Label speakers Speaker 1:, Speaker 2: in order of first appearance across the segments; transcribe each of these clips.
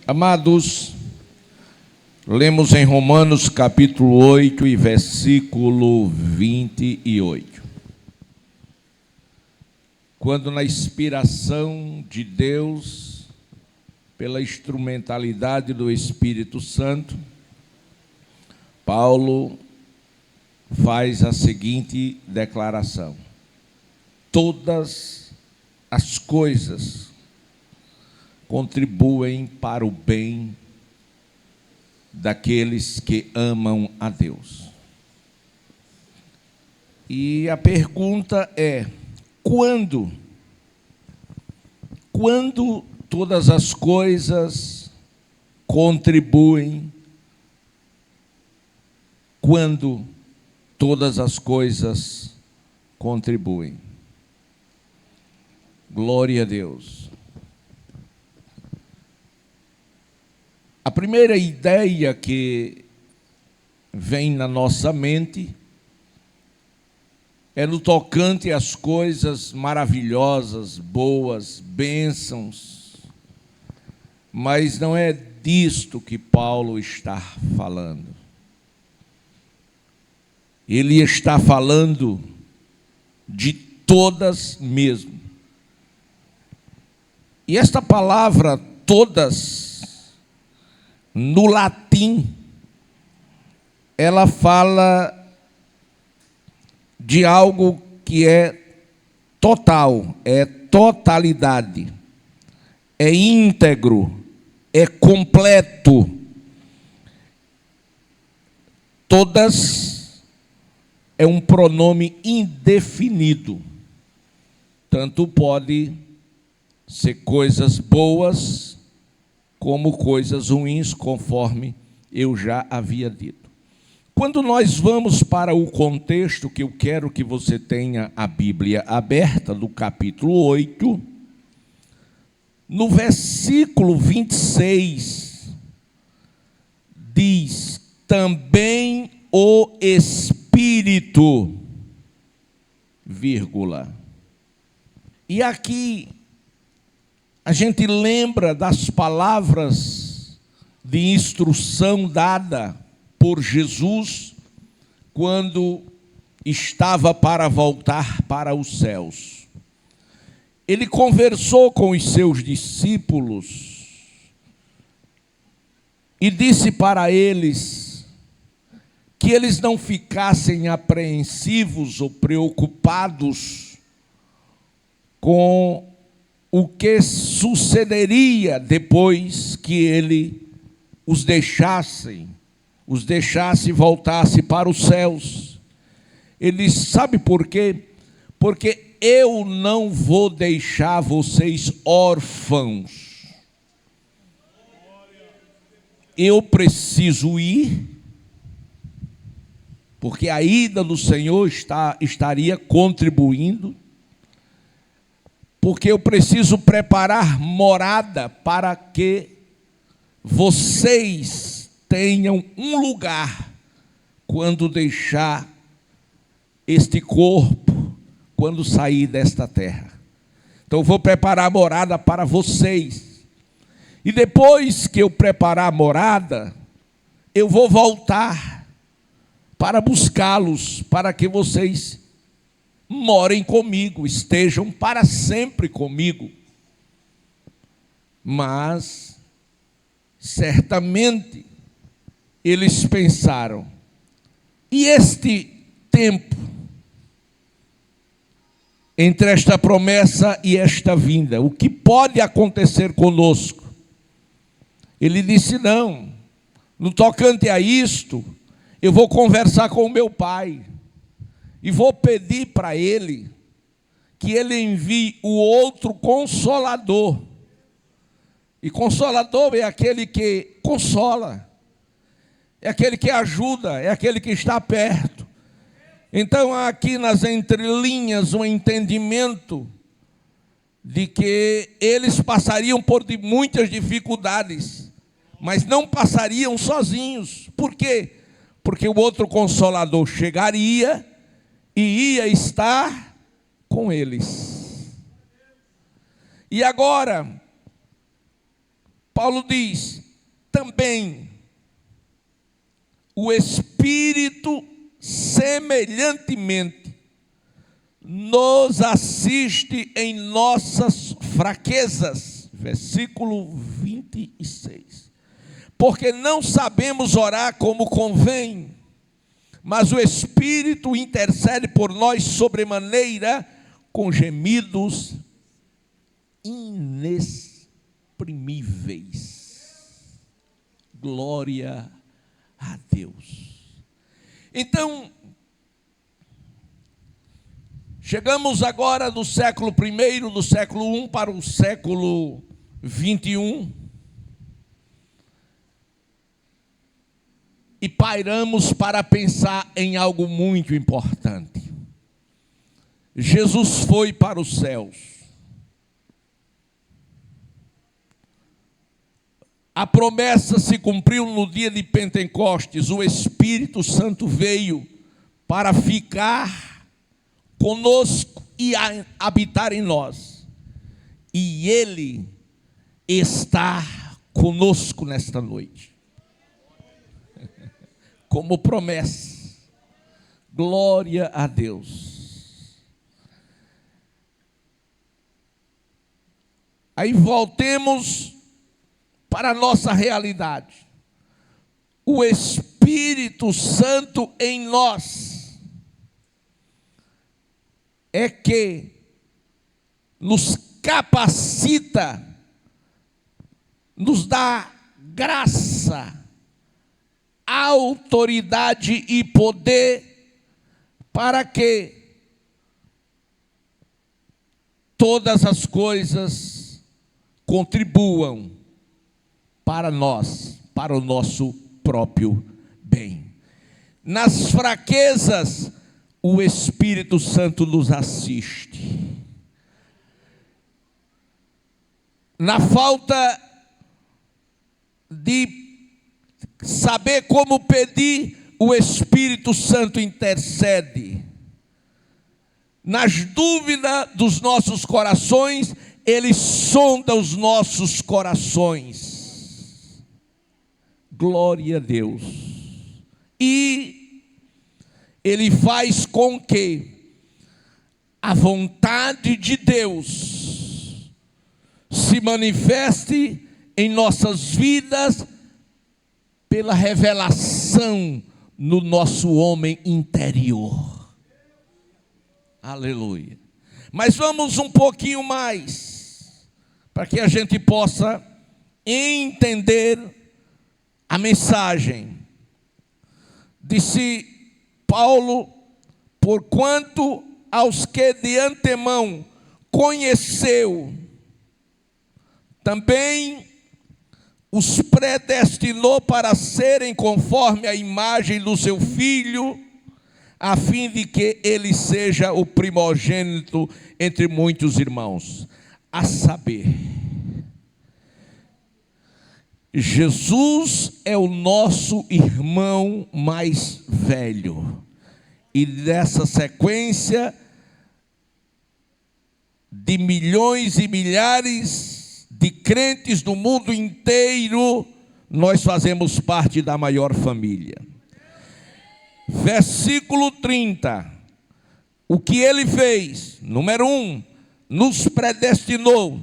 Speaker 1: Amados, lemos em Romanos capítulo 8 e versículo 28. Quando na inspiração de Deus, pela instrumentalidade do Espírito Santo, Paulo faz a seguinte declaração: todas as coisas contribuem para o bem daqueles que amam a Deus. E a pergunta é: quando? Quando todas as coisas contribuem? Quando todas as coisas contribuem? Glória a Deus. A primeira ideia que vem na nossa mente é no tocante às coisas maravilhosas, boas, bênçãos, mas não é disto que Paulo está falando. Ele está falando de todas mesmo. E esta palavra todas, no latim, ela fala de algo que é total, é totalidade, é íntegro, é completo. Todas é um pronome indefinido. Tanto pode ser coisas boas como coisas ruins, conforme eu já havia dito. Quando nós vamos para o contexto, que eu quero que você tenha a Bíblia aberta, do capítulo 8, no versículo 26, diz: também o Espírito, vírgula. E aqui a gente lembra das palavras de instrução dada por Jesus quando estava para voltar para os céus. Ele conversou com os seus discípulos e disse para eles que eles não ficassem apreensivos ou preocupados com o que sucederia depois que ele os deixasse e voltasse para os céus. Ele disse: sabe por quê? Porque eu não vou deixar vocês órfãos. Eu preciso ir, porque a ida do Senhor estaria contribuindo, porque eu preciso preparar morada para que vocês tenham um lugar quando deixar este corpo, quando sair desta terra. Então eu vou preparar morada para vocês. E depois que eu preparar a morada, eu vou voltar para buscá-los, para que vocês morem comigo, estejam para sempre comigo. Mas certamente eles pensaram: e este tempo entre esta promessa e esta vinda, o que pode acontecer conosco? Ele disse: não, no tocante a isto, eu vou conversar com o meu pai e vou pedir para ele que ele envie o outro Consolador. E Consolador é aquele que consola, é aquele que ajuda, é aquele que está perto. Então há aqui nas entrelinhas um entendimento de que eles passariam por muitas dificuldades, mas não passariam sozinhos. Por quê? Porque o outro Consolador chegaria e ia estar com eles. E agora, Paulo diz: também o Espírito semelhantemente nos assiste em nossas fraquezas. Versículo 26. Porque não sabemos orar como convém, mas o Espírito intercede por nós sobremaneira com gemidos inexprimíveis. Glória a Deus. Então, chegamos agora do século I, do século I para o século XXI. E pairamos para pensar em algo muito importante. Jesus foi para os céus. A promessa se cumpriu no dia de Pentecostes. O Espírito Santo veio para ficar conosco e habitar em nós. E Ele está conosco nesta noite. Como promessa. Glória a Deus. Aí voltemos para a nossa realidade. O Espírito Santo em nós é que nos capacita, nos dá graça, autoridade e poder para que todas as coisas contribuam para nós, para o nosso próprio bem. Nas fraquezas, o Espírito Santo nos assiste. Na falta de saber como pedir, o Espírito Santo intercede. Nas dúvidas dos nossos corações, Ele sonda os nossos corações. Glória a Deus. E Ele faz com que a vontade de Deus se manifeste em nossas vidas pela revelação no nosso homem interior. Aleluia. Mas vamos um pouquinho mais, para que a gente possa entender a mensagem. Disse Paulo: porquanto aos que de antemão conheceu, também os predestinou para serem conforme a imagem do seu Filho, a fim de que ele seja o primogênito entre muitos irmãos. A saber, Jesus é o nosso irmão mais velho. E dessa sequência de milhões e milhares de crentes do mundo inteiro, nós fazemos parte da maior família. Versículo 30. O que ele fez? Número 1, nos predestinou.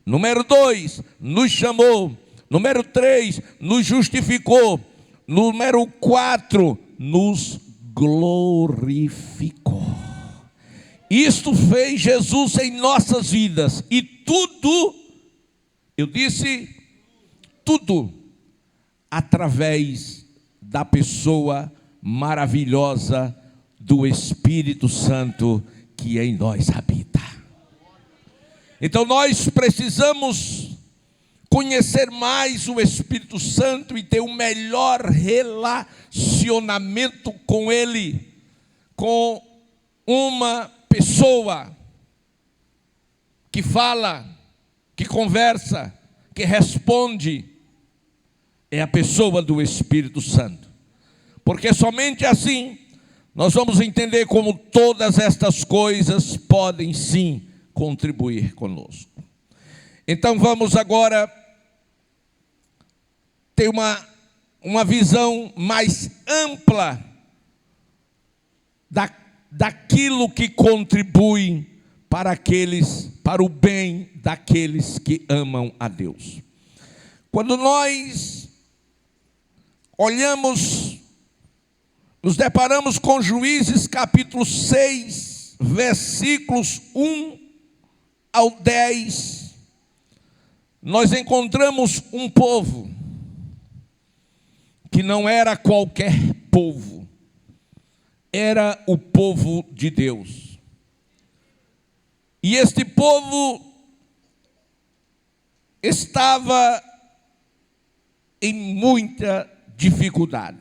Speaker 1: Número 2, nos chamou. Número 3, nos justificou. Número 4, nos glorificou. Isto fez Jesus em nossas vidas. E tudo, eu disse, tudo através da pessoa maravilhosa do Espírito Santo que em nós habita. Então nós precisamos conhecer mais o Espírito Santo e ter um melhor relacionamento com Ele, com uma pessoa que fala, que conversa, que responde, é a pessoa do Espírito Santo. Porque somente assim nós vamos entender como todas estas coisas podem sim contribuir conosco. Então vamos agora ter uma visão mais ampla daquilo que contribui para o bem daqueles que amam a Deus. Quando nós olhamos, nos deparamos com Juízes capítulo 6, versículos 1 ao 10, nós encontramos um povo que não era qualquer povo, era o povo de Deus. E este povo estava em muita dificuldade.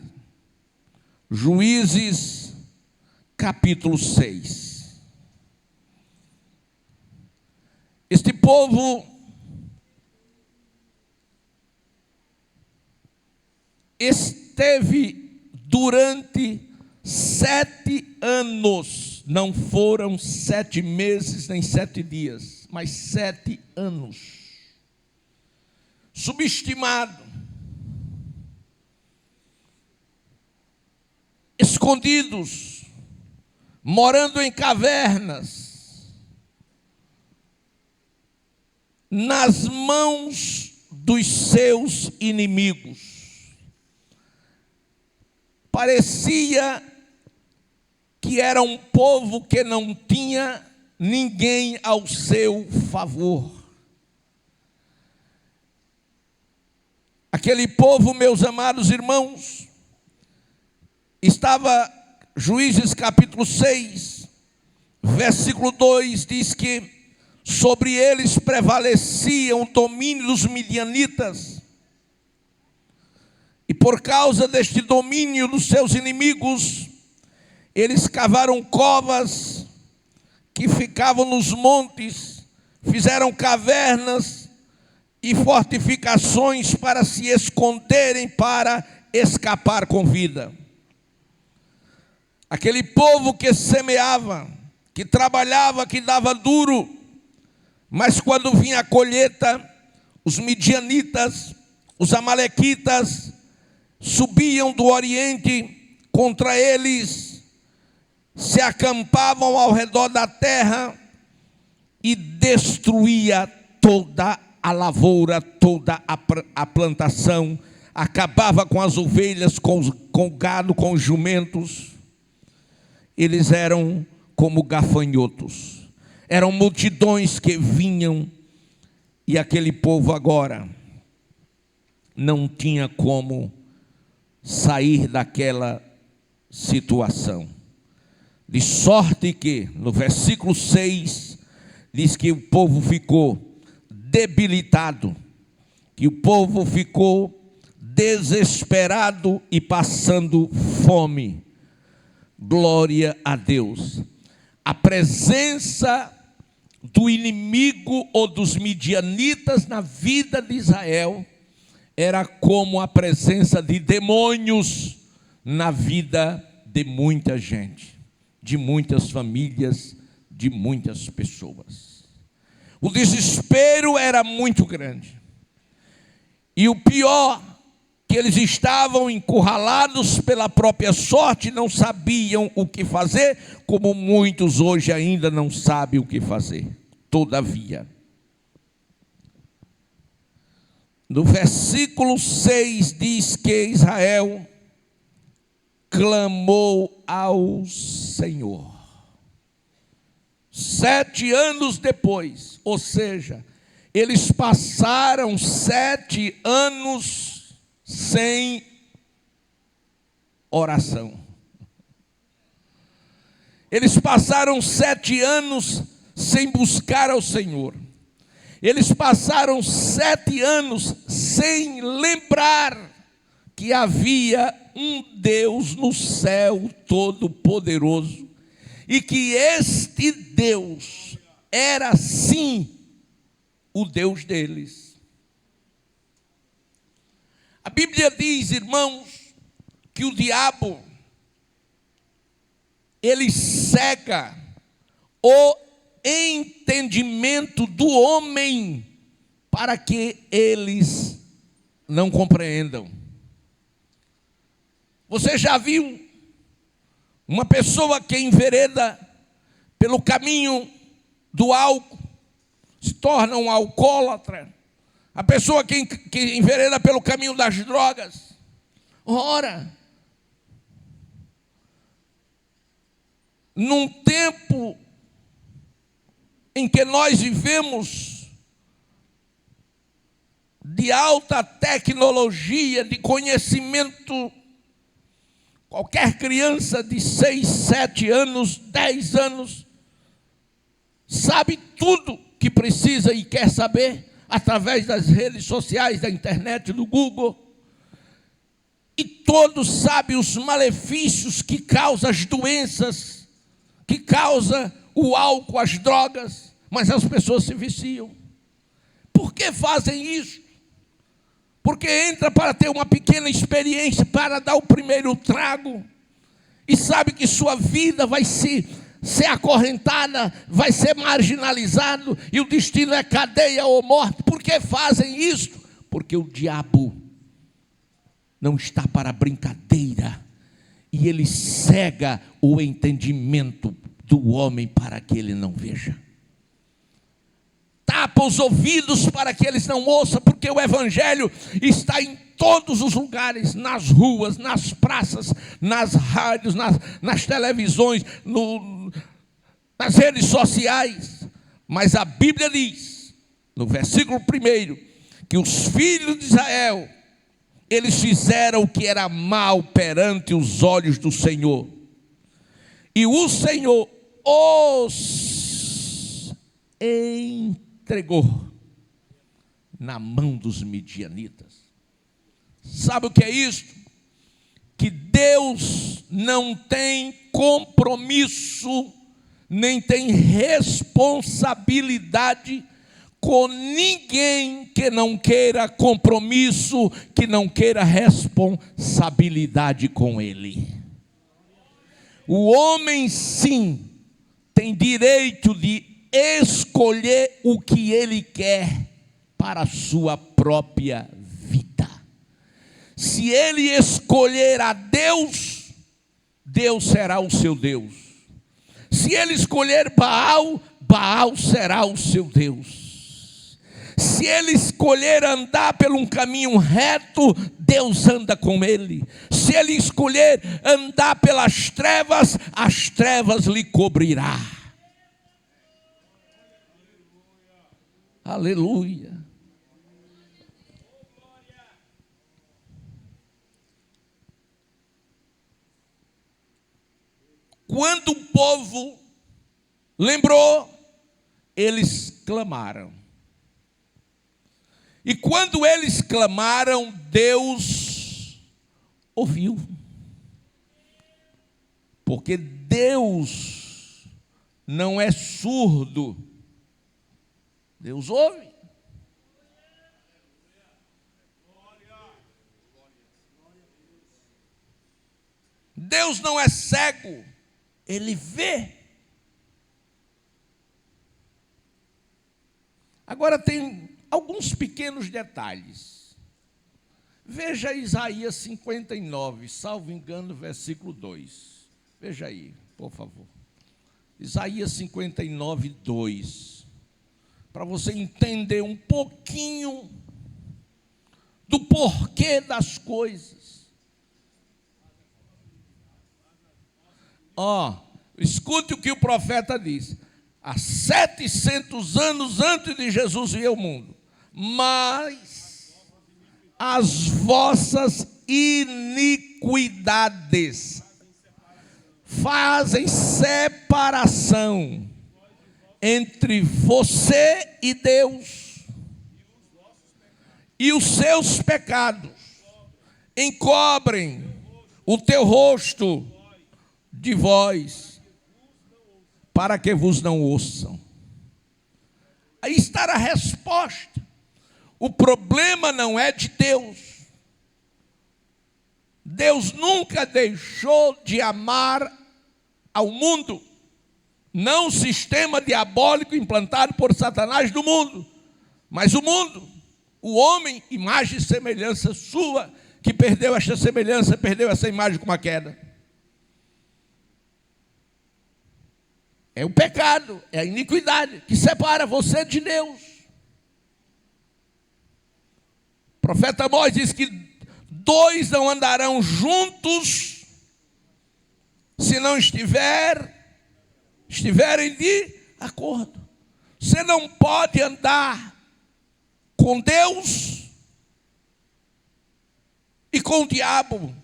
Speaker 1: Juízes capítulo 6. Este povo esteve durante 7 anos, não foram 7 meses nem 7 dias, mas 7 anos, subestimado, escondidos, morando em cavernas, nas mãos dos seus inimigos. Parecia que era um povo que não tinha ninguém ao seu favor. Aquele povo, meus amados irmãos, estava, Juízes capítulo 6, versículo 2, diz que sobre eles prevalecia o domínio dos midianitas, e por causa deste domínio dos seus inimigos, eles cavaram covas que ficavam nos montes, fizeram cavernas e fortificações para se esconderem, para escapar com vida. Aquele povo que semeava, que trabalhava, que dava duro, mas quando vinha a colheita, os midianitas, os amalequitas, subiam do Oriente contra eles, se acampavam ao redor da terra e destruía toda a lavoura, toda a plantação, acabava com as ovelhas, com o gado, com os jumentos. Eles eram como gafanhotos, eram multidões que vinham, e aquele povo agora não tinha como sair daquela situação. De sorte que, no versículo 6, diz que o povo ficou debilitado, que o povo ficou desesperado e passando fome. Glória a Deus. A presença do inimigo ou dos midianitas na vida de Israel era como a presença de demônios na vida de muita gente, de muitas famílias, de muitas pessoas. O desespero era muito grande. E o pior, que eles estavam encurralados pela própria sorte, não sabiam o que fazer, como muitos hoje ainda não sabem o que fazer. Todavia, no versículo 6 diz que Israel clamou ao Senhor. 7 anos depois, ou seja, eles passaram 7 anos sem oração. Eles passaram 7 anos sem buscar ao Senhor. Eles passaram 7 anos sem lembrar que havia um Deus no céu todo-poderoso e que este Deus era sim o Deus deles. A Bíblia diz, irmãos, que o diabo, ele cega o entendimento do homem para que eles não compreendam. Você já viu uma pessoa que envereda pelo caminho do álcool, se torna um alcoólatra? A pessoa que envereda pelo caminho das drogas. Ora, num tempo em que nós vivemos de alta tecnologia, de conhecimento, qualquer criança de 6, 7 anos, 10 anos, sabe tudo que precisa e quer saber através das redes sociais, da internet, do Google. E todos sabem os malefícios que causam as doenças, que causa o álcool, as drogas, mas as pessoas se viciam. Por que fazem isso? Porque entra para ter uma pequena experiência, para dar o primeiro trago, e sabe que sua vida vai ser acorrentada, vai ser marginalizado, e o destino é cadeia ou morte. Por que fazem isso? Porque o diabo não está para brincadeira, e ele cega o entendimento do homem para que ele não veja. Tapa os ouvidos para que eles não ouçam, porque o evangelho está em todos os lugares, nas ruas, nas praças, nas rádios, nas televisões, nas redes sociais. Mas a Bíblia diz, no versículo 1, que os filhos de Israel, eles fizeram o que era mal perante os olhos do Senhor, e o Senhor os entregou na mão dos midianitas. Sabe o que é isso? Que Deus não tem compromisso, nem tem responsabilidade com ninguém que não queira compromisso, que não queira responsabilidade com Ele. O homem, sim, tem direito de escolher o que ele quer para a sua própria vida. Se ele escolher a Deus, Deus será o seu Deus. Se ele escolher Baal, Baal será o seu Deus. Se ele escolher andar por um caminho reto, Deus anda com ele. Se ele escolher andar pelas trevas, as trevas lhe cobrirá. Aleluia. Quando o povo lembrou, eles clamaram. E quando eles clamaram, Deus ouviu. Porque Deus não é surdo. Deus ouve. Deus não é cego, Ele vê. Agora tem alguns pequenos detalhes. Veja Isaías 59, salvo engano, versículo 2. Veja aí, por favor. Isaías 59, 2. Para você entender um pouquinho do porquê das coisas. Escute o que o profeta diz. Há 700 anos antes de Jesus vir ao mundo. Mas as vossas iniquidades fazem separação entre você e Deus, e os seus pecados encobrem o teu rosto de vós, para que vos não ouçam. Aí está a resposta. O problema não é de Deus. Deus nunca deixou de amar ao mundo. Não o sistema diabólico implantado por Satanás do mundo, mas o mundo. O homem, imagem e semelhança sua, que perdeu esta semelhança, perdeu essa imagem com a queda. É o pecado, é a iniquidade que separa você de Deus. O profeta Amós diz que dois não andarão juntos se não estiverem de acordo. Você não pode andar com Deus e com o diabo.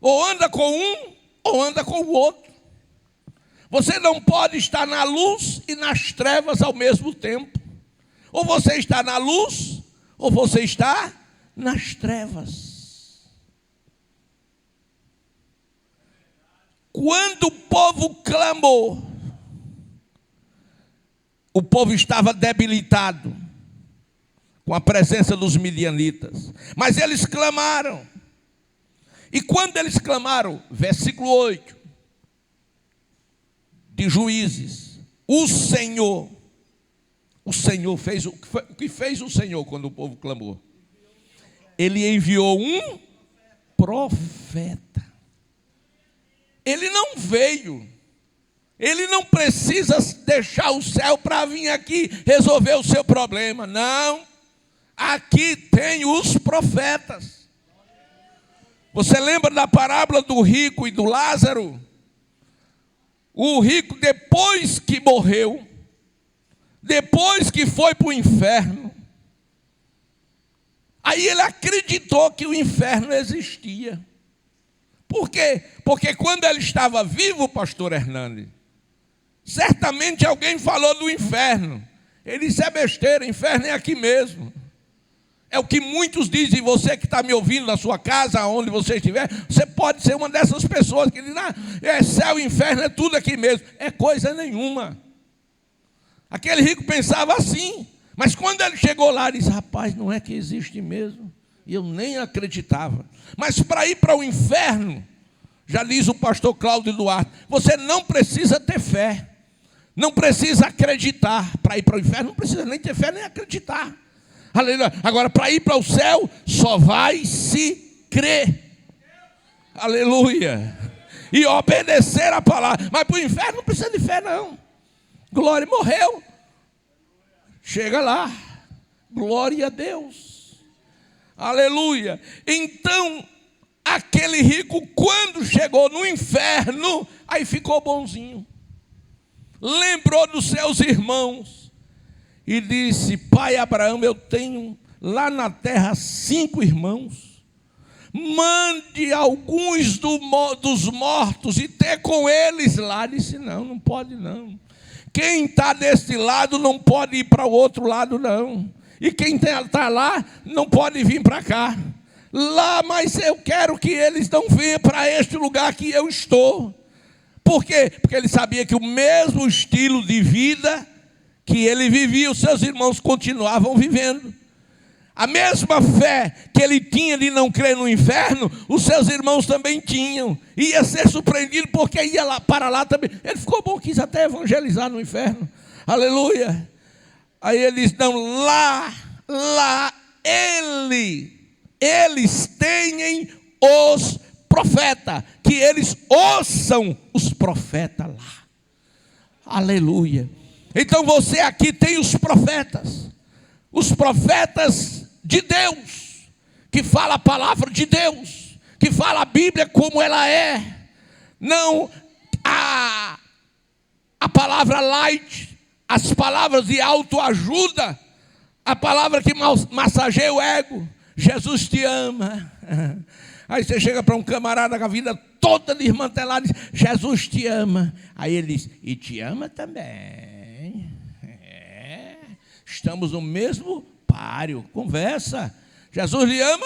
Speaker 1: Ou anda com um, ou anda com o outro. Você não pode estar na luz e nas trevas ao mesmo tempo. Ou você está na luz, ou você está nas trevas. Quando o povo clamou, o povo estava debilitado com a presença dos midianitas. Mas eles clamaram. E quando eles clamaram, versículo 8, de Juízes, o Senhor fez o que fez o Senhor quando o povo clamou. Ele enviou um profeta. Ele não veio. Ele não precisa deixar o céu para vir aqui resolver o seu problema. Não. Aqui tem os profetas. Você lembra da parábola do rico e do Lázaro? O rico, depois que morreu, depois que foi para o inferno, aí ele acreditou que o inferno existia. Por quê? Porque quando ele estava vivo, pastor Hernandes, certamente alguém falou do inferno. Ele disse, é besteira, inferno é aqui mesmo. É o que muitos dizem. Você que está me ouvindo na sua casa, onde você estiver, você pode ser uma dessas pessoas que dizem, é céu e inferno, é tudo aqui mesmo. É coisa nenhuma. Aquele rico pensava assim, mas quando ele chegou lá, ele disse, rapaz, não é que existe mesmo. E eu nem acreditava. Mas para ir para o inferno, já diz o pastor Cláudio Duarte, você não precisa ter fé, não precisa acreditar. Para ir para o inferno não precisa nem ter fé, nem acreditar. Aleluia. Agora, para ir para o céu, só vai se crer. Aleluia. E obedecer a palavra. Mas para o inferno não precisa de fé, não. Glória, morreu. Chega lá. Glória a Deus. Aleluia. Então, aquele rico, quando chegou no inferno, aí ficou bonzinho. Lembrou dos seus irmãos. E disse, pai Abraão, eu tenho lá na terra 5 irmãos. Mande alguns dos mortos e ter com eles lá. Disse, não pode não. Quem está desse lado não pode ir para o outro lado não. E quem está lá não pode vir para cá. Lá, mas eu quero que eles não venham para este lugar que eu estou. Por quê? Porque ele sabia que o mesmo estilo de vida que ele vivia, os seus irmãos continuavam vivendo. A mesma fé que ele tinha de não crer no inferno, os seus irmãos também tinham. Ia ser surpreendido porque ia lá, para lá também. Ele ficou bom, quis até evangelizar no inferno. Aleluia. Aí ele diz, não, lá, eles têm os profetas, que eles ouçam os profetas lá. Aleluia. Então você aqui tem os profetas de Deus, que fala a palavra de Deus, que fala a Bíblia como ela é, não a palavra light, as palavras de autoajuda, a palavra que massageia o ego. Jesus te ama. Aí você chega para um camarada com a vida toda desmantelada e diz, Jesus te ama. Aí ele diz, e te ama também. Estamos no mesmo páreo, conversa. Jesus lhe ama,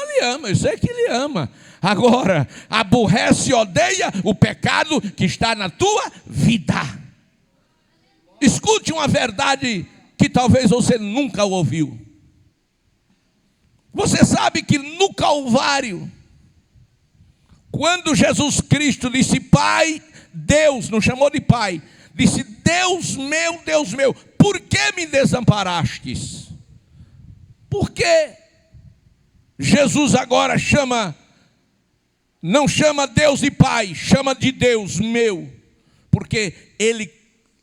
Speaker 1: eu sei que lhe ama. Agora, aborrece e odeia o pecado que está na tua vida. Escute uma verdade que talvez você nunca ouviu. Você sabe que no Calvário, quando Jesus Cristo disse, Pai, Deus, não chamou de Pai, disse, Deus meu, por que me desamparastes? Por que Jesus agora não chama Deus de Pai, chama de Deus meu? Porque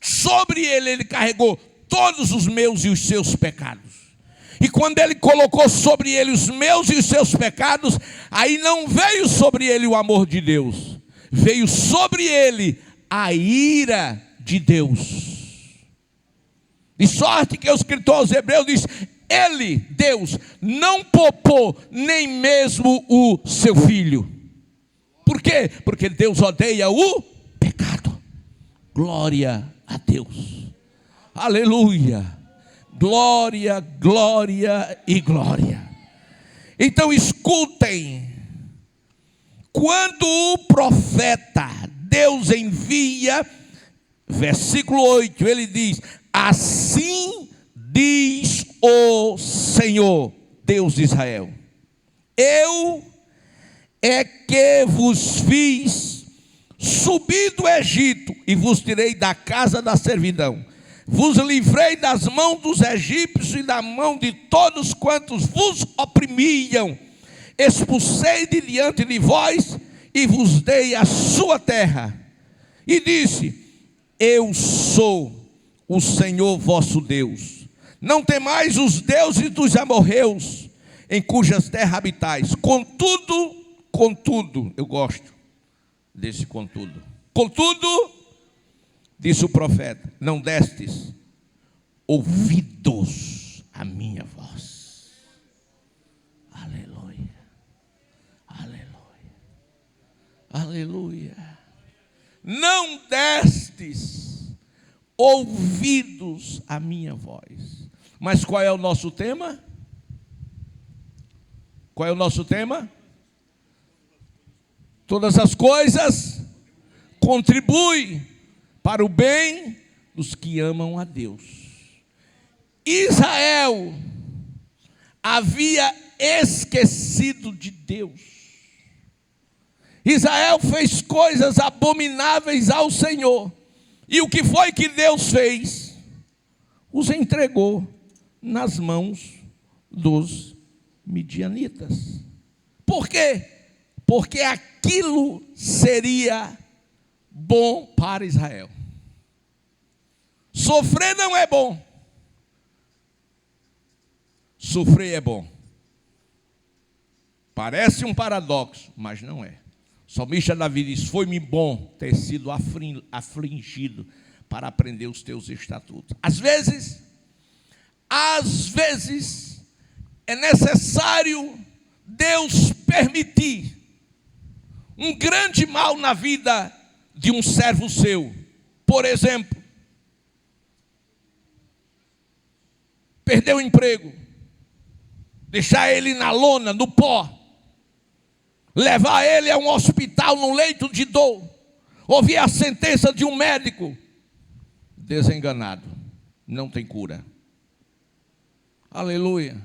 Speaker 1: sobre ele carregou todos os meus e os seus pecados. E quando ele colocou sobre ele os meus e os seus pecados, aí não veio sobre ele o amor de Deus, veio sobre ele a ira de Deus. De sorte que o escritor aos Hebreus diz: ele, Deus, não poupou nem mesmo o seu filho. Por quê? Porque Deus odeia o pecado. Glória a Deus. Aleluia. Glória, glória e glória. Então escutem. Quando o profeta Deus envia, versículo 8, ele diz: assim diz o Senhor, Deus de Israel: eu é que vos fiz subir do Egito e vos tirei da casa da servidão. Vos livrei das mãos dos egípcios e da mão de todos quantos vos oprimiam. Expulsei de diante de vós e vos dei a sua terra. E disse: eu sou o Senhor vosso Deus. Não temais os deuses dos amorreus, em cujas terras habitais. Contudo, eu gosto desse contudo. Contudo, disse o profeta, não destes ouvidos à minha voz. Aleluia, aleluia, aleluia. Não destes ouvidos à minha voz. Mas qual é o nosso tema? Qual é o nosso tema? Todas as coisas contribuem para o bem dos que amam a Deus. Israel havia esquecido de Deus. Israel fez coisas abomináveis ao Senhor. E o que foi que Deus fez? Os entregou nas mãos dos midianitas. Por quê? Porque aquilo seria bom para Israel. Sofrer não é bom. Sofrer é bom. Parece um paradoxo, mas não é. O salmista Davi diz: foi-me bom ter sido afligido para aprender os teus estatutos. Às vezes é necessário Deus permitir um grande mal na vida de um servo seu. Por exemplo, perder o emprego, deixar ele na lona, no pó, levar ele a um hospital no leito de dor, ouvir a sentença de um médico desenganado, não tem cura. Aleluia.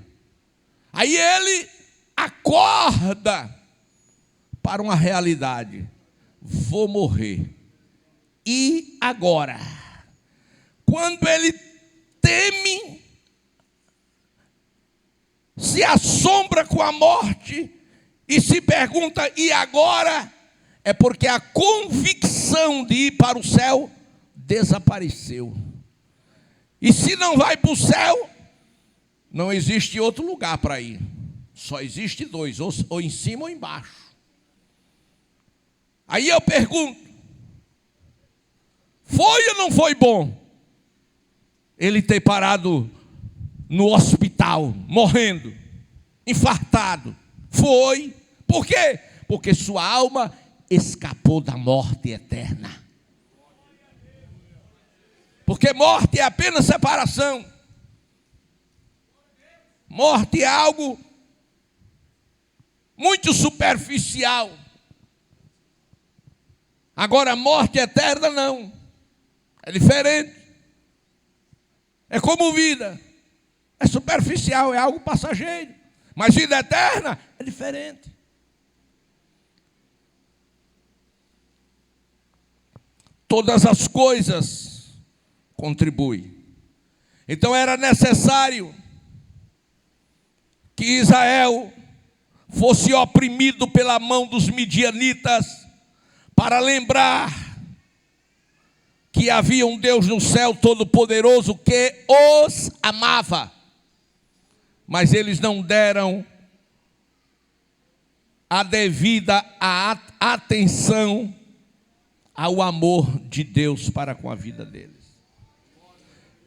Speaker 1: Aí ele acorda para uma realidade: vou morrer. E agora? Quando ele teme, se assombra com a morte e se pergunta: e agora? É porque a convicção de ir para o céu desapareceu. E se não vai para o céu, não existe outro lugar para ir. Só existe dois, ou em cima ou embaixo. Aí eu pergunto: foi ou não foi bom ele ter parado no hospital, morrendo, infartado? Foi. Por quê? Porque sua alma escapou da morte eterna. Porque morte é apenas separação. Morte é algo muito superficial. Agora, a morte eterna não. É diferente. É como vida. É superficial, é algo passageiro. Mas vida eterna é diferente. Todas as coisas contribuem. Então era necessário que Israel fosse oprimido pela mão dos midianitas, para lembrar que havia um Deus no céu todo-poderoso que os amava, mas eles não deram a devida atenção ao amor de Deus para com a vida deles.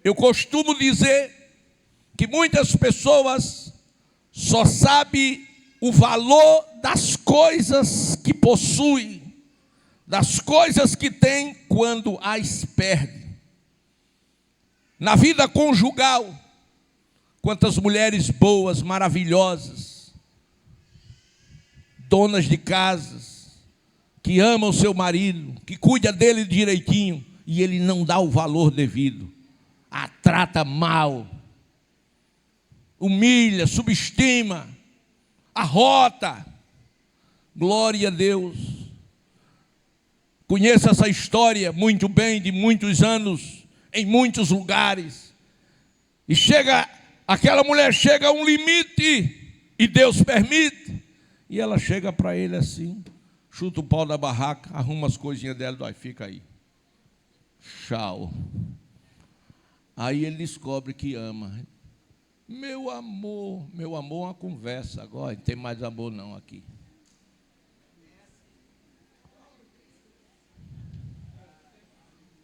Speaker 1: Eu costumo dizer que muitas pessoas só sabem o valor das coisas que possuem, das coisas que têm, quando as perdem. Na vida conjugal, quantas mulheres boas, maravilhosas, donas de casas, que amam seu marido, que cuida dele direitinho, e ele não dá o valor devido, a trata mal, humilha, subestima, arrota. Glória a Deus. Conheço essa história muito bem, de muitos anos, em muitos lugares. E aquela mulher chega a um limite, e Deus permite, e ela chega para ele assim, chuta o pau da barraca, arruma as coisinhas dela, fica aí. Tchau. Aí ele descobre que ama. Meu amor, uma conversa agora, não tem mais amor não aqui.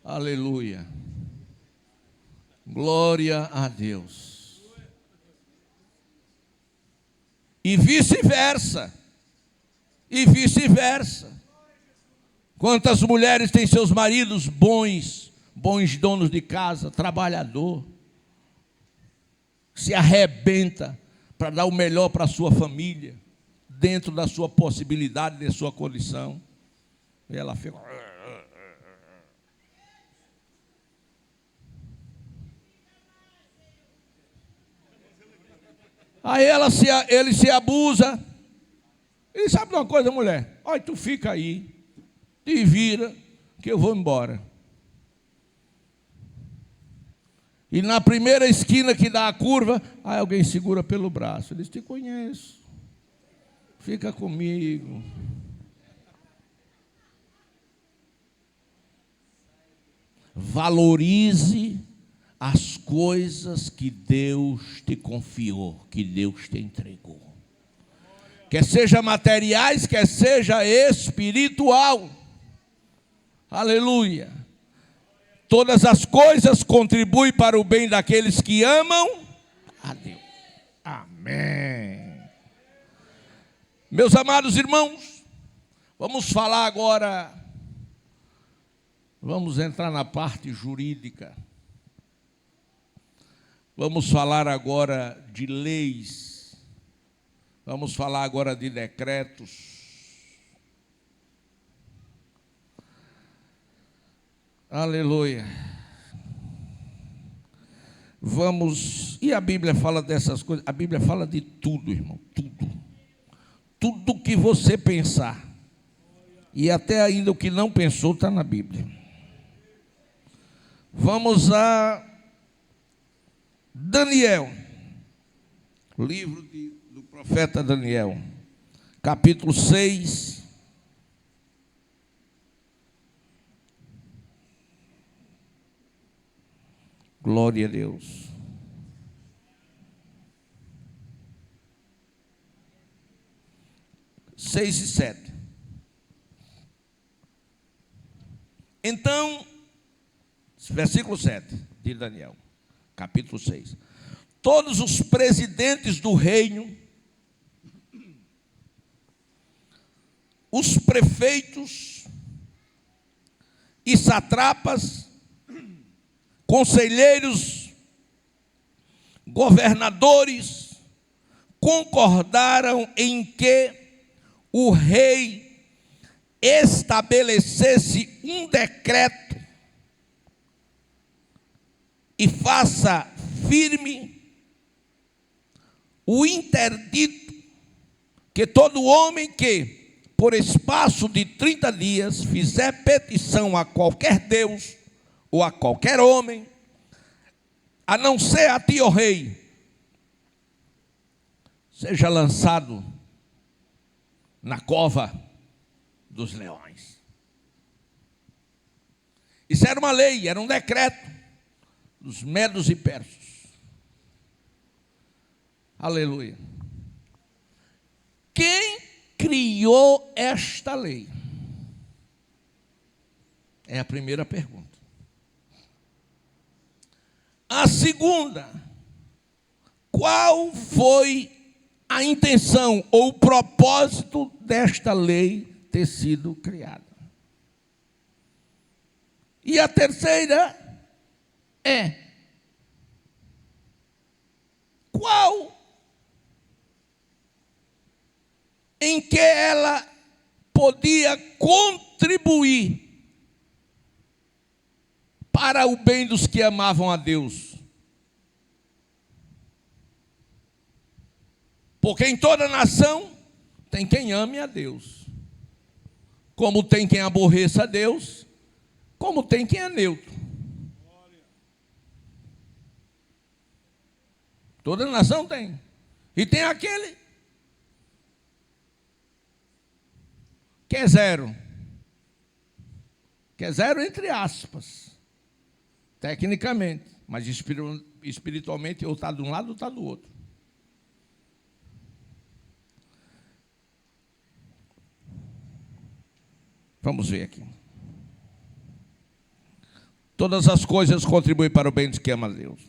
Speaker 1: Aleluia. Glória a Deus. E vice-versa. E vice-versa. Quantas mulheres têm seus maridos bons donos de casa, trabalhador, se arrebenta para dar o melhor para a sua família, dentro da sua possibilidade, da sua condição. E ela fica... Aí ele se abusa. E sabe de uma coisa, mulher? Olha, tu fica aí, te vira, que eu vou embora. E na primeira esquina que dá a curva, aí alguém segura pelo braço. Ele diz, te conheço, fica comigo. Valorize as coisas que Deus te confiou, que Deus te entregou. Quer seja materiais, quer seja espiritual. Aleluia. Todas as coisas contribuem para o bem daqueles que amam a Deus. Amém. Meus amados irmãos, vamos falar agora, vamos entrar na parte jurídica. Vamos falar agora de leis. Vamos falar agora de decretos. Aleluia. E a Bíblia fala dessas coisas. A Bíblia fala de tudo, irmão, tudo. Tudo que você pensar. E até ainda o que não pensou está na Bíblia. Vamos a Daniel. Livro do profeta Daniel. Capítulo 6. Glória a Deus. Seis e 7. Então, versículo 7 de Daniel, capítulo 6. Todos os presidentes do reino, os prefeitos e satrapas, conselheiros, governadores, concordaram em que o rei estabelecesse um decreto e faça firme o interdito que todo homem que, por espaço de 30 dias, fizer petição a qualquer Deus ou a qualquer homem, a não ser a ti, ó rei, seja lançado na cova dos leões. Isso era uma lei, era um decreto dos medos e persas. Aleluia. Quem criou esta lei? É a primeira pergunta. A segunda, qual foi a intenção ou o propósito desta lei ter sido criada? E a terceira é: qual em que ela podia contribuir para o bem dos que amavam a Deus? Porque em toda nação tem quem ame a Deus, como tem quem aborreça a Deus, como tem quem é neutro. Toda nação tem. E tem aquele que é zero. Que é zero entre aspas, tecnicamente, mas espiritualmente ou está de um lado ou está do outro. Vamos ver aqui. Todas as coisas contribuem para o bem dos que amam a Deus.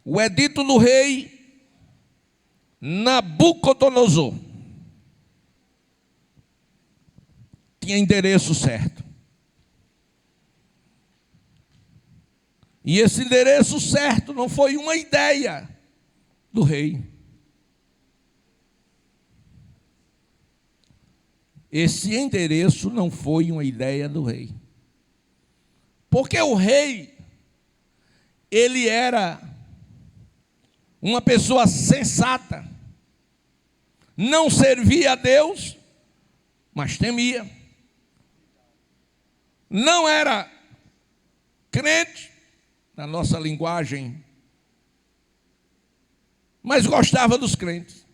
Speaker 1: O edito do rei Nabucodonosor tinha endereço certo. E esse endereço certo não foi uma ideia do rei. Esse endereço não foi uma ideia do rei. Porque o rei, ele era uma pessoa sensata. Não servia a Deus, mas temia. Não era crente, na nossa linguagem, mas gostava dos crentes.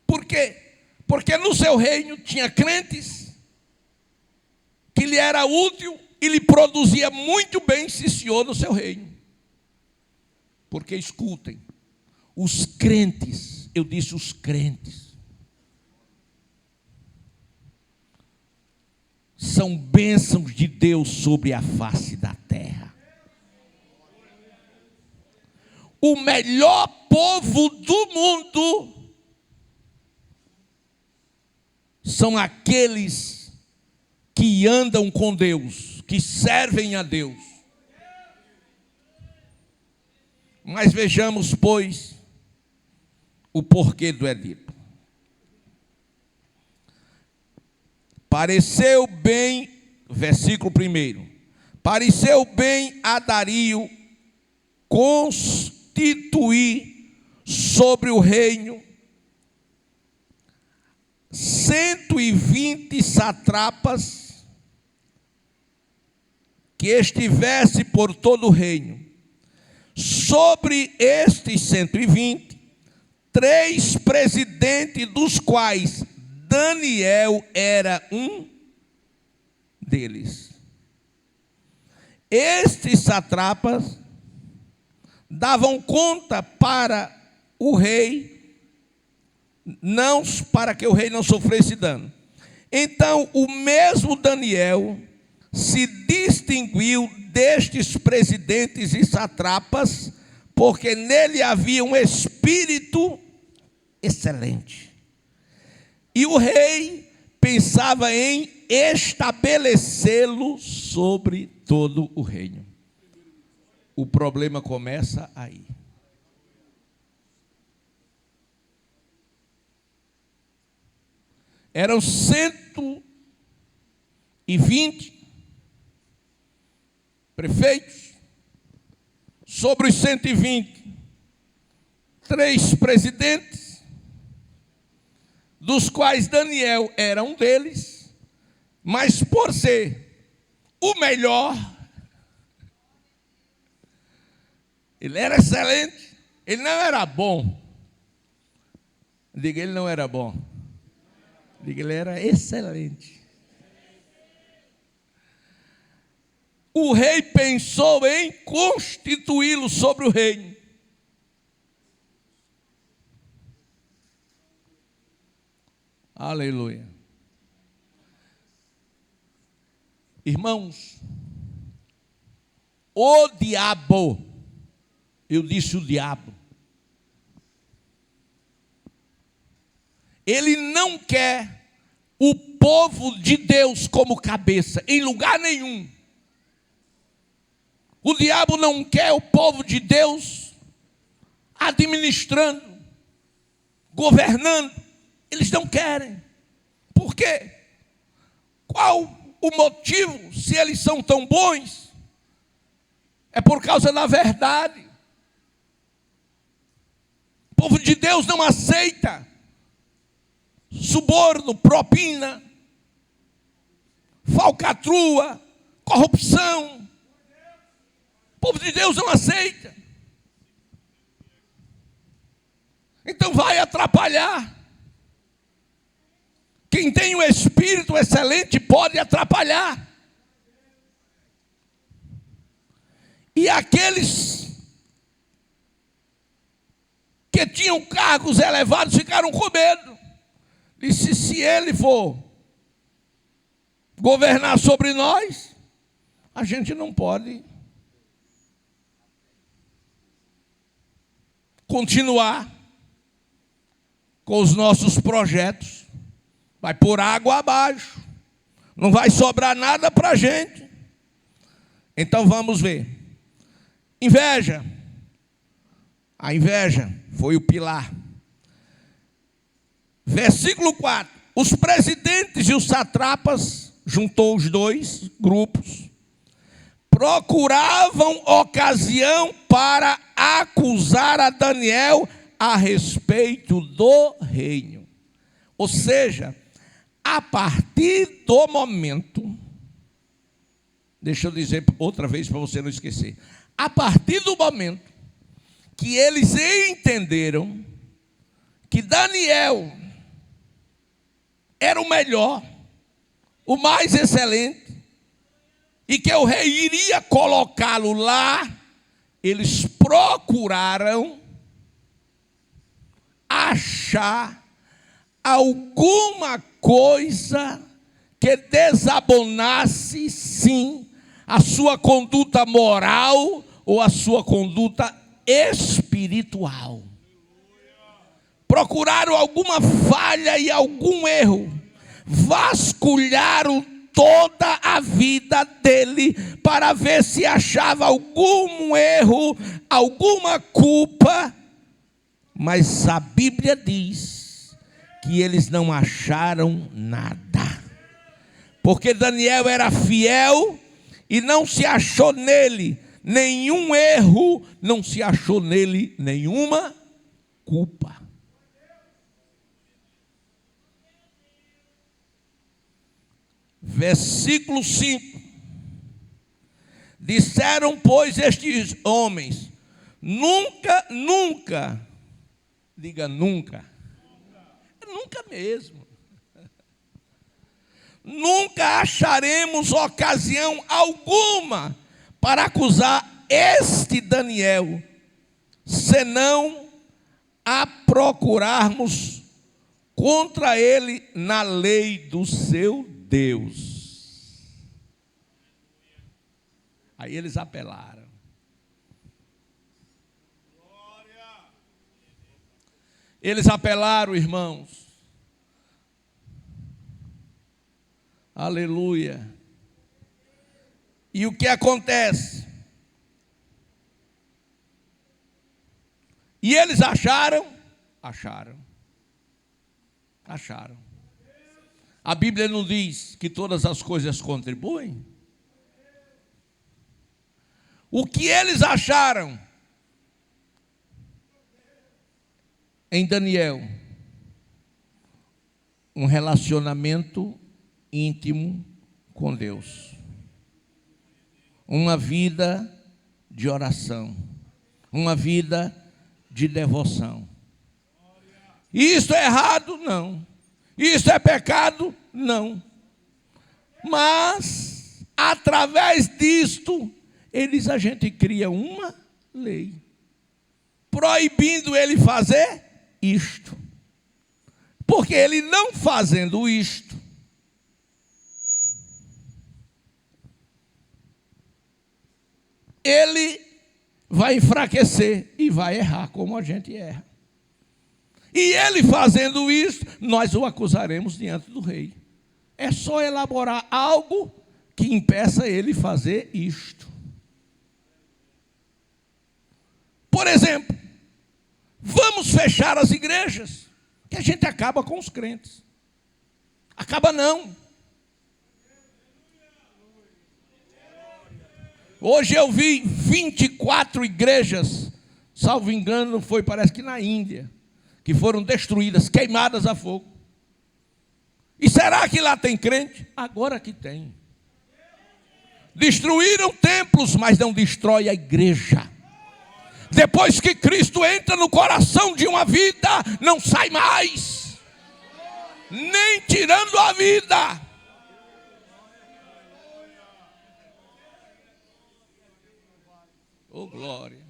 Speaker 1: Por quê? Porque no seu reino tinha crentes que lhe era útil e lhe produzia muito bem, sim senhor, no seu reino. Porque escutem, os crentes, eu disse os crentes, são bênçãos de Deus sobre a face da terra. O melhor povo do mundo são aqueles que andam com Deus, que servem a Deus. Mas vejamos, pois, o porquê do edito. Pareceu bem, versículo 1, pareceu bem a Dario constituir sobre o reino 120 satrapas que estivesse por todo o reino. Sobre estes 120, 3 presidentes, dos quais Daniel era um deles. Estes satrapas davam conta para o rei, não para que o rei não sofresse dano. Então, o mesmo Daniel se distinguiu destes presidentes e satrapas, porque nele havia um espírito excelente. E o rei pensava em estabelecê-lo sobre todo o reino. O problema começa aí. Eram 120 prefeitos. Sobre os 120, 3 presidentes, dos quais Daniel era um deles, mas por ser o melhor, ele era excelente, ele não era bom, Diga, ele não era bom. Diga, ele era excelente. O rei pensou em constituí-lo sobre o reino. Aleluia. Irmãos, o diabo, eu disse o diabo, ele não quer o povo de Deus como cabeça, em lugar nenhum. O diabo não quer o povo de Deus administrando, governando. Eles não querem. Por quê? Qual o motivo, se eles são tão bons? É por causa da verdade. O povo de Deus não aceita suborno, propina, falcatrua, corrupção. O povo de Deus não aceita. Então vai atrapalhar. Quem tem o espírito excelente pode atrapalhar. E aqueles que tinham cargos elevados ficaram com medo. Disse, se ele for governar sobre nós, a gente não pode continuar com os nossos projetos. Vai por água abaixo. Não vai sobrar nada para a gente. Então vamos ver. Inveja. A inveja foi o pilar. Versículo 4. Os presidentes e os satrapas, juntou os dois grupos, procuravam ocasião para acusar a Daniel a respeito do reino. Ou seja, a partir do momento, deixa eu dizer outra vez para você não esquecer, a partir do momento que eles entenderam que Daniel era o melhor, o mais excelente, e que o rei iria colocá-lo lá, eles procuraram achar alguma coisa que desabonasse, sim, a sua conduta moral ou a sua conduta espiritual. Procuraram alguma falha e algum erro, vasculharam toda a vida dele para ver se achava algum erro, alguma culpa, mas a Bíblia diz que eles não acharam nada, porque Daniel era fiel e não se achou nele nenhum erro, não se achou nele nenhuma culpa. Versículo 5. Disseram, pois, estes homens, nunca, diga nunca, nunca mesmo, nunca acharemos ocasião alguma para acusar este Daniel, senão a procurarmos contra ele na lei do seu Deus. Aí eles apelaram. Eles apelaram, irmãos. Aleluia. E o que acontece? E eles acharam. A Bíblia não diz que todas as coisas contribuem? O que eles acharam em Daniel? Um relacionamento íntimo com Deus. Uma vida de oração. Uma vida de devoção. Isso é errado? Não. Isso é pecado? Não. Mas, através disto, a gente cria uma lei, proibindo ele fazer isto. Porque ele não fazendo isto, ele vai enfraquecer e vai errar como a gente erra. E ele fazendo isso, nós o acusaremos diante do rei. É só elaborar algo que impeça ele fazer isto. Por exemplo, vamos fechar as igrejas, que a gente acaba com os crentes. Acaba não. Hoje eu vi 24 igrejas, salvo engano, parece que na Índia, que foram destruídas, queimadas a fogo. E será que lá tem crente? Agora que tem. Destruíram templos, mas não destrói a igreja. Depois que Cristo entra no coração de uma vida, não sai mais, nem tirando a vida. Oh, glória.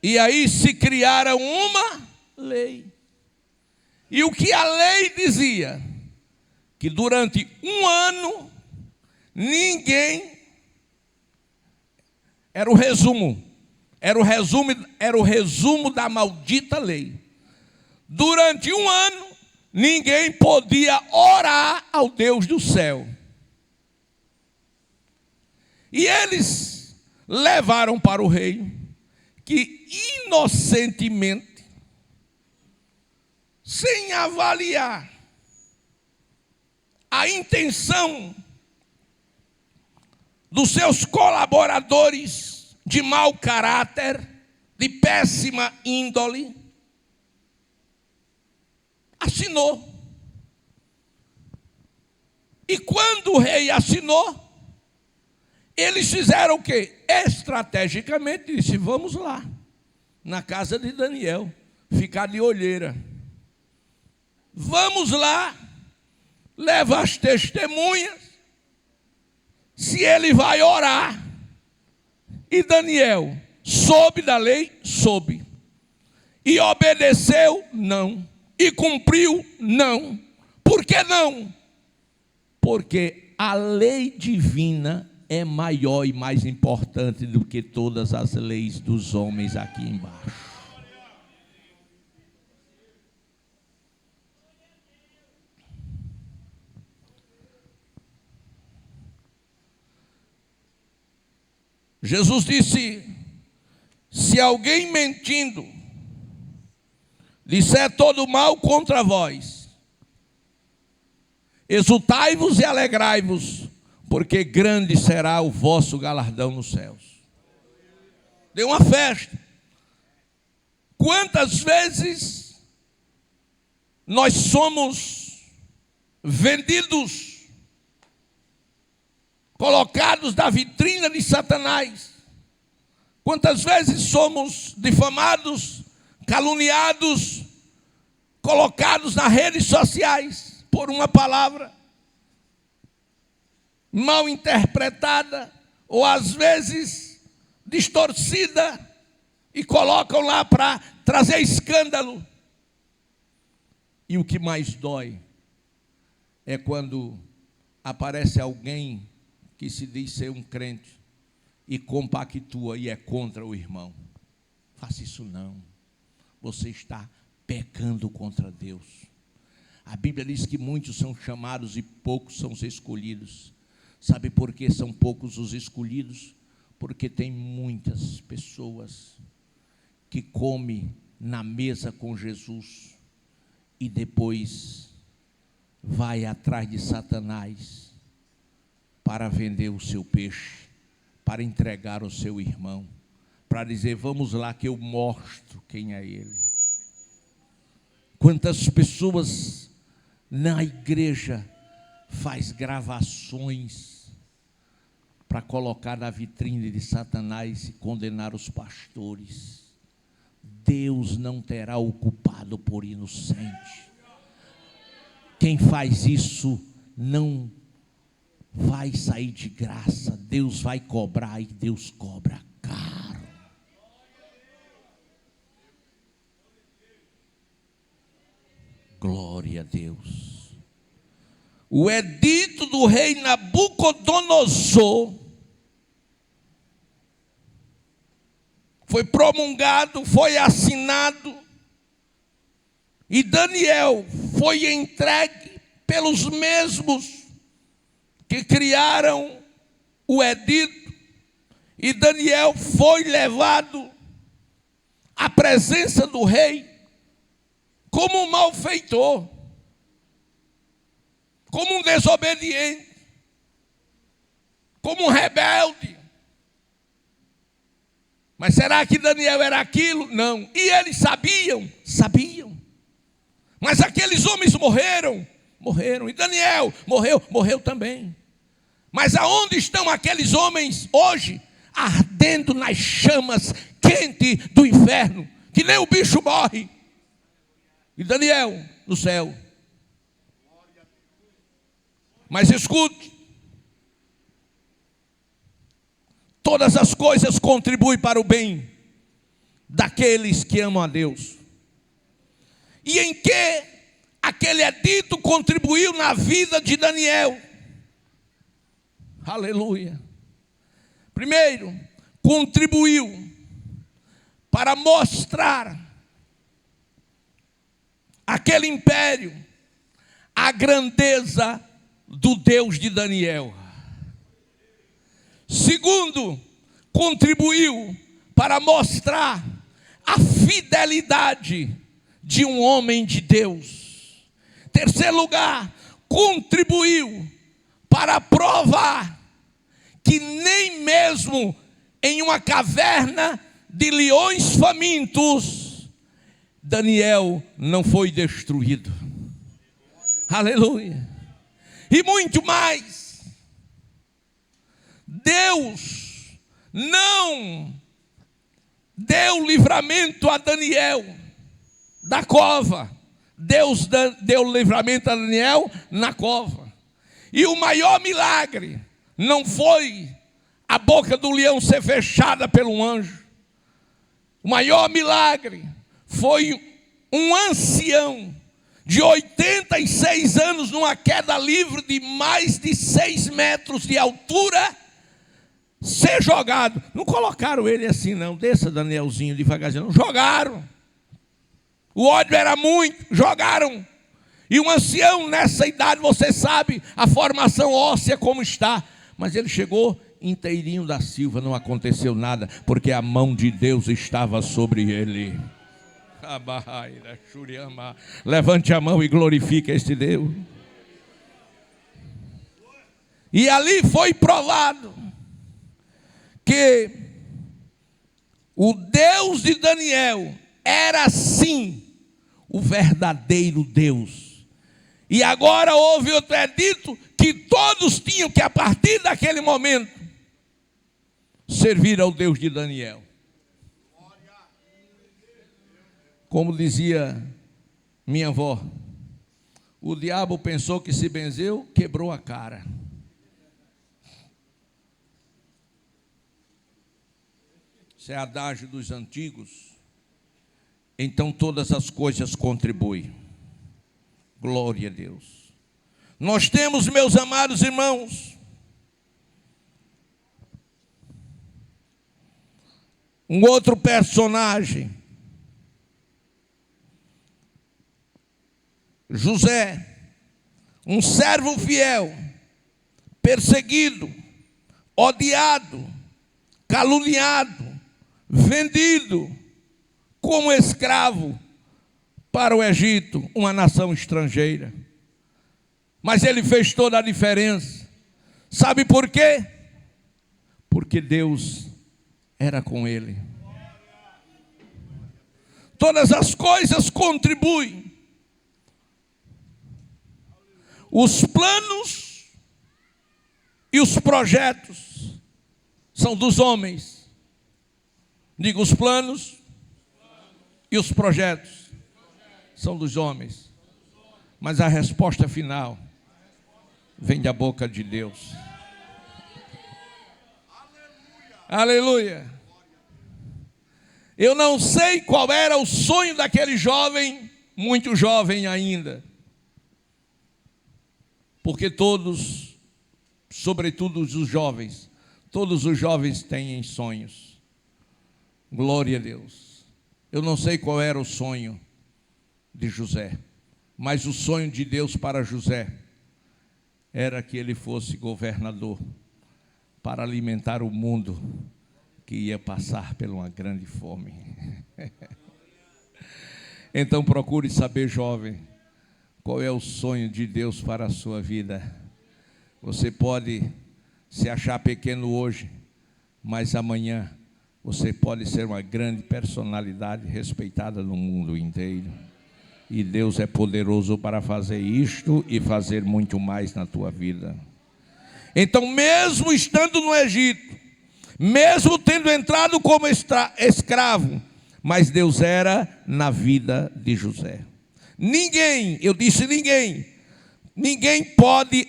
Speaker 1: E aí se criaram uma lei. E o que a lei dizia? Que durante um ano, ninguém... Era o resumo da maldita lei. Durante um ano, ninguém podia orar ao Deus do céu. E eles levaram para o rei, que inocentemente, sem avaliar a intenção dos seus colaboradores de mau caráter, de péssima índole, assinou. E quando o rei assinou, eles fizeram o quê? Estrategicamente disse: vamos lá, na casa de Daniel, ficar de olheira. Vamos lá, leva as testemunhas, se ele vai orar. E Daniel soube da lei? Soube. E obedeceu? Não. E cumpriu? Não. Por que não? Porque a lei divina é maior e mais importante do que todas as leis dos homens aqui embaixo. Jesus disse: se alguém mentindo disser todo mal contra vós, exultai-vos e alegrai-vos, porque grande será o vosso galardão nos céus. Dê uma festa. Quantas vezes nós somos vendidos, colocados na vitrine de Satanás? Quantas vezes somos difamados, caluniados, colocados nas redes sociais por uma palavra mal interpretada, ou às vezes distorcida, e colocam lá para trazer escândalo. E o que mais dói é quando aparece alguém que se diz ser um crente e compactua e é contra o irmão. Faça isso não. Você está pecando contra Deus. A Bíblia diz que muitos são chamados e poucos são os escolhidos. Sabe por que são poucos os escolhidos? Porque tem muitas pessoas que comem na mesa com Jesus e depois vai atrás de Satanás para vender o seu peixe, para entregar ao seu irmão, para dizer: vamos lá que eu mostro quem é ele. Quantas pessoas na igreja faz gravações para colocar na vitrine de Satanás e condenar os pastores. Deus não terá o culpado por inocente. Quem faz isso não vai sair de graça. Deus vai cobrar, e Deus cobra caro. Glória a Deus. O edito do rei Nabucodonosor foi promulgado, foi assinado, e Daniel foi entregue pelos mesmos que criaram o edito, e Daniel foi levado à presença do rei como um malfeitor, como um desobediente, como um rebelde. Mas será que Daniel era aquilo? Não. E eles sabiam? Sabiam. Mas aqueles homens morreram. E Daniel morreu também. Mas aonde estão aqueles homens hoje? Ardendo nas chamas quentes do inferno, que nem o bicho morre. E Daniel no céu. Mas escute, todas as coisas contribuem para o bem daqueles que amam a Deus. E em que aquele edito contribuiu na vida de Daniel? Aleluia. Primeiro, contribuiu para mostrar aquele império a grandeza do Deus de Daniel. Segundo, contribuiu para mostrar a fidelidade de um homem de Deus. Terceiro lugar, contribuiu para provar que nem mesmo em uma caverna de leões famintos, Daniel não foi destruído. Aleluia. E muito mais, Deus não deu livramento a Daniel da cova. Deus deu livramento a Daniel na cova. E o maior milagre não foi a boca do leão ser fechada pelo anjo. O maior milagre foi um ancião de 86 anos, numa queda livre de mais de 6 metros de altura, ser jogado. Não colocaram ele assim não, desça Danielzinho devagarzinho, não, jogaram. O ódio era muito, jogaram. E um ancião nessa idade, você sabe a formação óssea como está, mas ele chegou inteirinho da Silva, não aconteceu nada, porque a mão de Deus estava sobre ele. Levante a mão e glorifique este Deus. E ali foi provado que o Deus de Daniel era sim o verdadeiro Deus. E agora houve outro edito que todos tinham que, a partir daquele momento, servir ao Deus de Daniel. Como dizia minha avó, o diabo pensou que se benzeu, quebrou a cara. Isso é adágio dos antigos. Então todas as coisas contribuem. Glória a Deus. Nós temos, meus amados irmãos, um outro personagem, José, um servo fiel, perseguido, odiado, caluniado, vendido como escravo para o Egito, uma nação estrangeira. Mas ele fez toda a diferença. Sabe por quê? Porque Deus era com ele. Todas as coisas contribuem. Os planos e os projetos são dos homens. Diga, os planos E os projetos são dos homens. Mas a resposta final vem da boca de Deus. Aleluia. Eu não sei qual era o sonho daquele jovem, muito jovem ainda. Porque todos, sobretudo os jovens, todos os jovens têm sonhos. Glória a Deus. Eu não sei qual era o sonho de José, mas o sonho de Deus para José era que ele fosse governador para alimentar o mundo que ia passar por uma grande fome. Então procure saber, jovem, qual é o sonho de Deus para a sua vida. Você pode se achar pequeno hoje, mas amanhã você pode ser uma grande personalidade respeitada no mundo inteiro. E Deus é poderoso para fazer isto e fazer muito mais na tua vida. Então, mesmo estando no Egito, mesmo tendo entrado como escravo, mas Deus era na vida de José. Ninguém, eu disse ninguém pode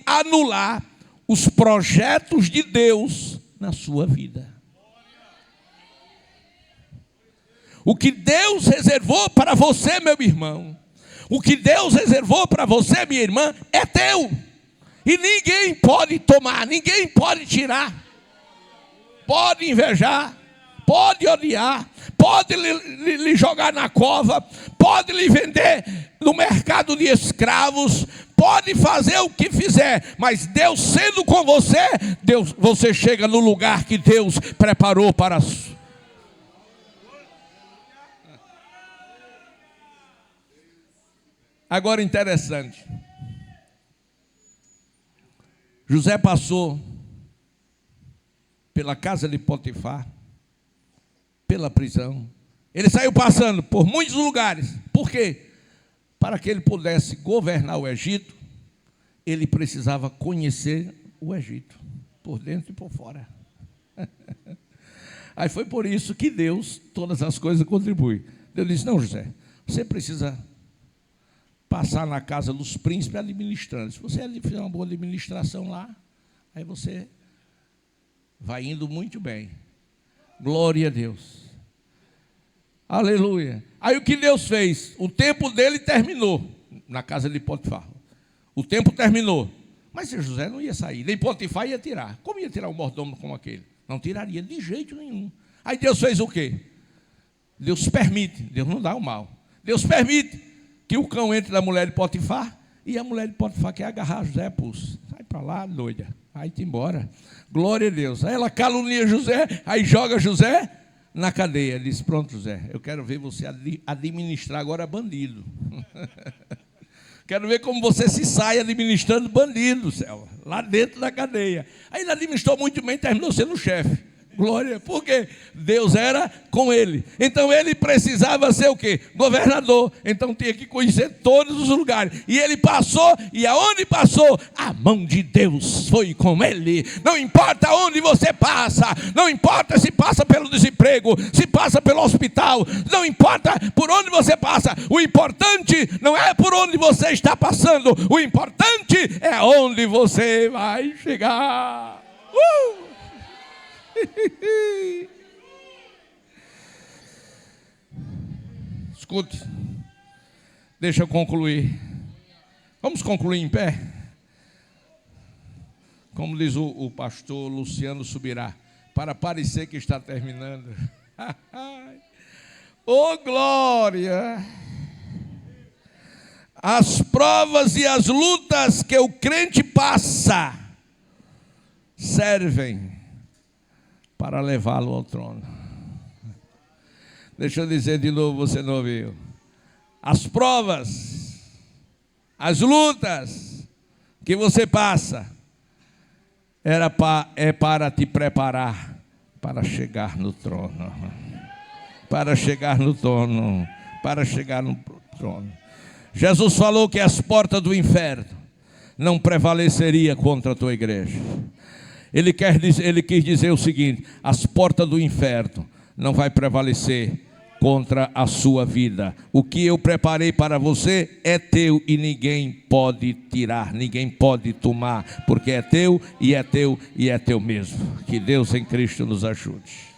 Speaker 1: anular os projetos de Deus na sua vida. O que Deus reservou para você, meu irmão, o que Deus reservou para você, minha irmã, é teu. E ninguém pode tomar, ninguém pode tirar. Pode invejar, pode odiar, pode lhe jogar na cova, pode lhe vender no mercado de escravos, pode fazer o que fizer, mas Deus sendo com você, você chega no lugar que Deus preparou para Agora interessante, José passou pela casa de Potifar, pela prisão. Ele saiu passando por muitos lugares. Por quê? Para que ele pudesse governar o Egito, ele precisava conhecer o Egito, por dentro e por fora. Aí foi por isso que Deus, todas as coisas contribui. Deus disse, não, José, você precisa passar na casa dos príncipes administrando. Se você fizer uma boa administração lá, aí você vai indo muito bem. Glória a Deus. Aleluia. Aí o que Deus fez? O tempo dele terminou na casa de Potifar. O tempo terminou. Mas José não ia sair, nem Potifar ia tirar. Como ia tirar um mordomo como aquele? Não tiraria de jeito nenhum. Aí Deus fez o quê? Deus permite, Deus não dá o mal. Deus permite que o cão entre na mulher de Potifar, e a mulher de Potifar quer agarrar José, pulso. Sai para lá, doida. Vai-te embora. Glória a Deus. Aí ela calunia José, aí joga José na cadeia. Diz, pronto, José, eu quero ver você administrar agora bandido. Quero ver como você se sai administrando bandido, céu, lá dentro da cadeia. Aí ele administrou muito bem, terminou sendo chefe. Glória, porque Deus era com ele. Então ele precisava ser o quê? Governador. Então tinha que conhecer todos os lugares. E ele passou, e aonde passou, a mão de Deus foi com ele. Não importa onde você passa, não importa se passa pelo desemprego, se passa pelo hospital, não importa por onde você passa. O importante não é por onde você está passando, o importante é onde você vai chegar. Escute, deixa eu concluir. Vamos concluir em pé? Como diz o pastor Luciano Subirá, para parecer que está terminando. Oh glória! As provas e as lutas que o crente passa servem para levá-lo ao trono. Deixa eu dizer de novo, você não ouviu. As provas, as lutas que você passa, é para te preparar para chegar no trono. Para chegar no trono. Para chegar no trono. Jesus falou que as portas do inferno não prevaleceriam contra a tua igreja. Ele quis dizer o seguinte: as portas do inferno não vai prevalecer contra a sua vida. O que eu preparei para você é teu e ninguém pode tirar, ninguém pode tomar, porque é teu e é teu e é teu mesmo. Que Deus em Cristo nos ajude.